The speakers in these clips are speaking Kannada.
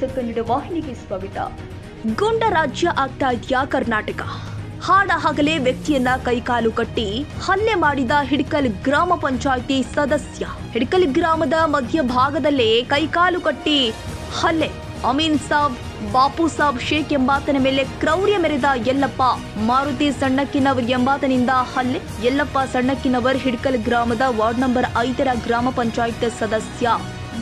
ನ್ಯೂಸ್ ಕನ್ನಡ ವಾಹಿನಿಗೆ ಸ್ವಾಗತ. ಗುಂಡ ರಾಜ್ಯ ಆಗ್ತಾ ಇದೆಯಾ ಕರ್ನಾಟಕ? ಹಾಡ ಹಗಲೇ ವ್ಯಕ್ತಿಯನ್ನ ಕೈಕಾಲು ಕಟ್ಟಿ ಹಲ್ಲೆ ಮಾಡಿದ ಹಿಡ್ಕಲ್ ಗ್ರಾಮ ಪಂಚಾಯಿತಿ ಸದಸ್ಯ. ಹಿಡ್ಕಲ್ ಗ್ರಾಮದ ಮಧ್ಯಭಾಗದಲ್ಲೇ ಕೈಕಾಲು ಕಟ್ಟಿ ಹಲ್ಲೆ. ಅಮೀನ್ ಸಾಬ್, ಬಾಪು ಸಾಬ್ ಶೇಖ್ ಎಂಬಾತನ ಮೇಲೆ ಕ್ರೌರ್ಯ ಮೆರೆದ ಯಲ್ಲಪ್ಪ. ಮಾರುತಿ ಸಣ್ಣಕ್ಕಿನವರ್ ಎಂಬಾತನಿಂದ ಹಲ್ಲೆ. ಯಲ್ಲಪ್ಪ ಸಣ್ಣಕ್ಕಿನವರ್ ಹಿಡ್ಕಲ್ ಗ್ರಾಮದ ವಾರ್ಡ್ ನಂಬರ್ 5ರ ಗ್ರಾಮ ಪಂಚಾಯತ್ ಸದಸ್ಯ.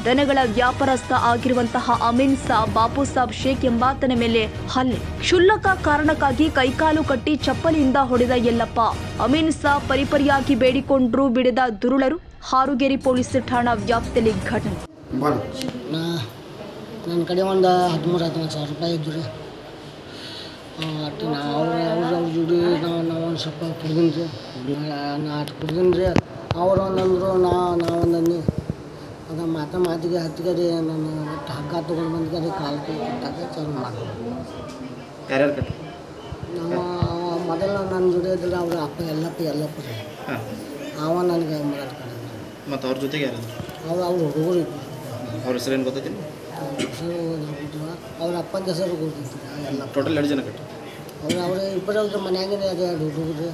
ದನಗಳ ವ್ಯಾಪಾರಸ್ಥ ಆಗಿರುವಂತಹ ಅಮೀನ್ ಸಾಬ್, ಬಾಪು ಸಾಬ್ ಶೇಖ್ ಎಂಬಾತನ ಮೇಲೆ ಹಲ್ಲೆ. ಕ್ಷುಲ್ಲಕ ಕಾರಣಕ್ಕಾಗಿ ಕೈಕಾಲು ಕಟ್ಟಿ ಚಪ್ಪಲಿಯಿಂದ ಹೊಡೆದ ಯಲ್ಲಪ್ಪ. ಅಮೀನ್ ಸಾಬ್ ಪರಿಪರಿಯಾಗಿ ಬೇಡಿಕೊಂಡ್ರು ಬಿಡದ ದುರುಳರು. ಹಾರುಗೇರಿ ಪೊಲೀಸ್ ಠಾಣಾ ವ್ಯಾಪ್ತಿಯಲ್ಲಿ ಘಟನೆ. ನನ್ನ ಕಡೆ ಒಂದು 13,000 ರೂಪಾಯಿ ಇದ್ದು ರೀ. ಅವ್ರ ಜೋಡಿ ನಾವು ಒಂದು ಸ್ವಲ್ಪ ಕುಡ್ದೀನಿ ರೀ. ನಾ ಅಷ್ಟು ಕುಡ್ದೀನಿ ರೀ. ಅವ್ರು ಒಂದಂದ್ರು ನಾವೊಂದನ್ನು ಅದು ಮಾತಿಗೆ ಹತ್ತಿಗೆ ರೀ. ನಾನು ಒಟ್ಟು ಹಗ್ಗ ತೊಗೊಂಡು ಬಂದಿಗೆ ರೀ ಕಾಲು ಕಟ್ಟಾಗ ಚಾಲು ಮಾಡಿದ್ರು. ಯಾರ್ಯಾರು ಕಟ್ಟಿ? ನಾವು ಮೊದಲು ನನ್ನ ಜೋಡಿ ಇದ್ರೆ ಅವ್ರ ಅಪ್ಪ ಯಲ್ಲಪ್ಪ ರೀ. ಅವ ನನಗೆ ಮೊದಲು ಕಡಿದ್ರು. ಮತ್ತು ಅವ್ರ ಜೊತೆಗೆ ಯಾರಾದ್ರು? ಅವ್ರ ಹುಡುಗರು ಇದ್ರು. ಅವ್ರ ಹೆಸರೇನು ಗೊತ್ತೈತಿಲ್ಲ? ಅವ್ರ ಅಪ್ಪನ ಹೆಸರು ಗೊತ್ತಿತ್ತು ಎಲ್ಲ. ಟೋಟಲ್ 2 ಜನ ಕಟ್ಟಿ? ಅವ್ರು ಇಬ್ಬರು ಮನ್ಯಾಗಿನ ಅದು 2 ಹುಡುಗರು.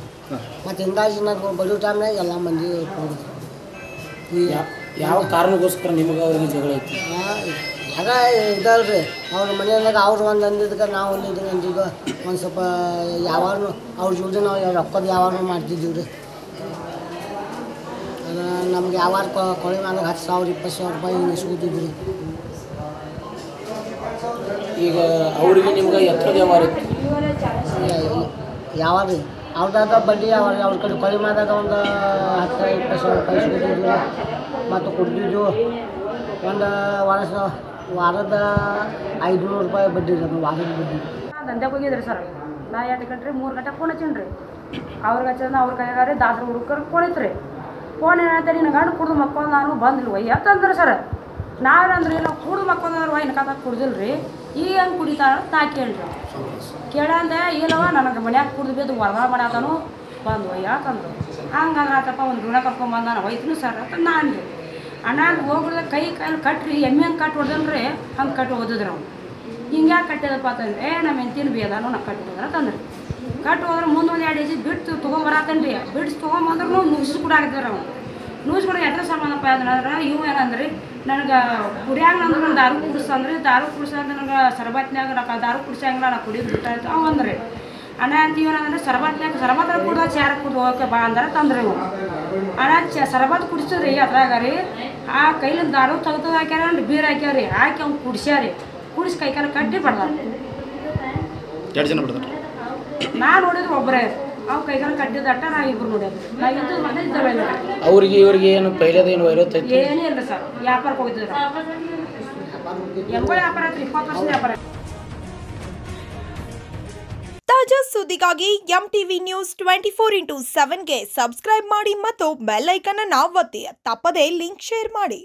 ಮತ್ತು ಹಿಂದಾಗಿ ನಾನು ಬಡವ ಟೈಮ್ನಾಗ ಎಲ್ಲ ಮಂದಿ ಕೂಡಿದ್ರು. ಯಾವ ಕಾರಣಕ್ಕೋಸ್ಕರ ನಿಮಗೆ ಅವ್ರಿಗೆ ಜಗಳ ಐತಿ? ಆಗ ಇದಲ್ರಿ ಅವ್ರ ಮನೆಯಾಗ ಅವ್ರು ಒಂದು ಅಂದಿದ್ದಕ್ಕೆ ನಾವು ಒಂದು ಅಂದಿದ್ದು. ಒಂದು ಸ್ವಲ್ಪ ಯಾವಾರು ಅವ್ರ ಜೋಡಿ ನಾವು ರೊಕ್ಕದ ಯಾವಾರು ಮಾಡ್ತಿದ್ದೀವಿ ರೀ. ಅದು ನಮ್ಗೆ ಯಾವಾರು ಕೊಳೆ ಮಾಡಿದಾಗ 10,000 20,000 ರೂಪಾಯಿ ಹಿಂಗೆ ಇಸ್ಕೊತಿದ್ವಿ. ಈಗ ಅವ್ರಿಗೆ ನಿಮ್ಗೆ ಎತ್ತರದ ವ್ಯವಹಾರ ಇತ್ತು? ಯಾವಾಗ ರೀ ಅವ್ರದಾಗ ಬಡ್ಡಿ ಅವ್ರ ಕಡೆ ಕೊಳೆ ಮಾಡಿದಾಗ ಒಂದು 10,000 20,000 ರೂಪಾಯಿ ಇಸ್ಕೊತಿದ್ವಿ. ಮತ್ತು ಕೊಡ್ತಿದ್ವು. ಒಂದು ವಾರದ 500 ರೂಪಾಯಿ ಬಡ್ಡಿ ರೀ. ವಾರದ ಬಡ್ಡಿ ದಂಧೆಗೆ ಹೋಗಿದ್ರಿ ಸರ್. ನಾ 2 ಗಂಟೆ 3 ಗಂಟೆ ಫೋನ್ ಹಚ್ಚೀನಿ ರೀ. ಅವ್ರಿಗೆ ಹಚ್ಚೋದು ಅವ್ರ ಕೈಗಾರಿ ದಾಸರ ಹುಡುಗರು ಫೋನ್ ಇತ್ತು ರೀ. ಫೋನ್ ಏನಂತ ನಿನ್ನ ಗಂಡು ಕುಡ್ದು ಮಕ್ಕೊಂಡು ನಾನು ಬಂದಿಲ್ಲ ಒಯ್ಯ ಅಂತಂದ್ರೆ ಸರ್. ನಾವೇನಂದ್ರಿ ನಾವು ಕುಡ್ದು ಮಕ್ಕೊಂಡ್ರೆ ಒಯ್ಯ ಕಾಕ ಕುಡ್ದಿಲ್ಲ ರೀ. ಈಗ ಹೆಂಗೆ ಕುಡಿತಾಳ ನಾ ಕೇಳ್ರಿ. ಕೇಳಂದೆ ಇಲ್ಲವ ನನಗೆ ಮನ್ಯಾಗ ಕುಡ್ದು ಬಿದ್ದು ಹೊರಗಡೆ ಮಾಡ್ಯಾತಾನು ಬಂದು ಒಯ್ಯ ಅಂತಂದ್ರು. ಹಂಗಂದ್ರೆ ಆತಪ್ಪ ಒಂದು ಋಣ ಕರ್ಕೊಂಬಂದು ನಾನು ಒಯ್ತೀನಿ ಸರ್ ಅಂತ ನಾನು ರೀ. ಅಣ್ಣ ಹೋಗ್ಬಿಡ್ದೆ ಕೈಲಿ ಕಟ್ರಿ ಎಮ್ಮೆ ಹಂಗೆ ಕಟ್ಟಿ ಹೊಡೆದಲ್ರಿ. ಹಂಗೆ ಕಟ್ಟಿ ಓದಿದ್ರು ನಾವು. ಹಿಂಗೆ ಯಾಕೆ ಕಟ್ಟಿದಪ್ಪ ಅಂತಂದ್ರೆ ನಮ್ಮ ಹೆಂಡ್ತಿನ ಬೇದಾನು ನಾವು ಕಟ್ಟಿ ಹೋದ್ರೆ ಅಂತಂದ್ರಿ. ಕಟ್ಟಿ ಹೋದ್ರೆ ಮುಂದೆ ಒಂದು 2 ಹೆಜ್ಜೆ ಬಿಟ್ಟು ತೊಗೊಂಬರತ್ತೇನೆ ರೀ. ಬಿಡ್ಸಿ ತೊಗೊಂಬಂದ್ರೂ ನುಗ್ಸಿ ಕೂಡ ಆಗಿದ್ದಾರೆ ಅವ್ನು. ನ್ಯೂಸ್ ಕೂಡ ಎದ್ರ ಸಂಬಂಧಪ್ಪ ಅಂದ್ರೆ ಇವು ಏನಂದ್ರಿ ನನಗೆ ಕುಡಿಯಾಗ ನಂದ್ರೆ ನಾನು ದಾರು ಕುಡಿಸಂದ್ರಿ. ದಾರು ಕುಡಿಸಂದ್ರೆ ನನಗೆ ಸರ್ಬತ್ನ್ಯಾಗ ದಾರು ಕುಡಿಸಂಗಿಲ್ಲ ನಾ ಕುಡಿಯೋದು ಬಿಟ್ಟಾಯ್ತು ಅವ ಅಂದ್ರಿ. ಅಣ್ಣ ಅಂತೀವಿ ಏನಂದ್ರೆ ಸರ್ಬತ್ರ ಕುಡ್ದು ಚಾರ ಕುಡ್ದು ಹೋಗಕ್ಕೆ ಬಾ ಅಂದ್ರೆ ತಂದ್ರಿ ಇವು. ಅಣ್ಣ ಸರ್ಬತ್ ಕುಡಿಸಿದ್ರಿ ಅದ್ರಾಗ ರೀ. ಆ ಕೈಲಿಂದ ದಾರು ತೆಗ್ದು ಹಾಕ್ಯಾರ ಬೀರ್ ಹಾಕ್ಯಾರಿ. ಹಾಕಿ ಅವ್ನು ಕುಡಿಸ್ಯಾರಿ. ಕುಡಿಸಿ ಕೈಕಾಲ ಕಟ್ಟಿ ಬಡ್ದಾರ. 2 ಜನ ಬಿಡ್ತಾರೆ? ನಾ ನೋಡಿದ್ರು ಒಬ್ಬರೇ. ಅವು ಕೈಗಾಲ ಕಟ್ಟಿದಟ್ಟ ನಾ ಇಬ್ರು ನೋಡ್ಯಾರ. ನಾ ಇದ್ದು ಮತ್ತೆ ಇದ್ದಾವೆ ಅವ್ರಿಗೆ ಇವ್ರಿಗೆ ಏನು ಪೈಲೇದೇನು ವೈರತ್ ಐತಿ? ಏನೇ ಇಲ್ಲ ಸರ್. ವ್ಯಾಪಾರಕ್ಕೆ ಹೋಗಿದ್ರು ಎಂಬ ವ್ಯಾಪಾರ ಐತ್ರಿ. 20 ವರ್ಷದ ವ್ಯಾಪಾರ. ತಾಜಾ ಸುದ್ದಿಗಾಗಿ MTV ನ್ಯೂಸ್ 24x7ಗೆ ಸಬ್ಸ್ಕ್ರೈಬ್ ಮಾಡಿ ಮತ್ತು ಬೆಲ್ ಐಕಾನ್ ಅನ್ನು ಒತ್ತಿ. ತಪ್ಪದೇ ಲಿಂಕ್ ಶೇರ್ ಮಾಡಿ.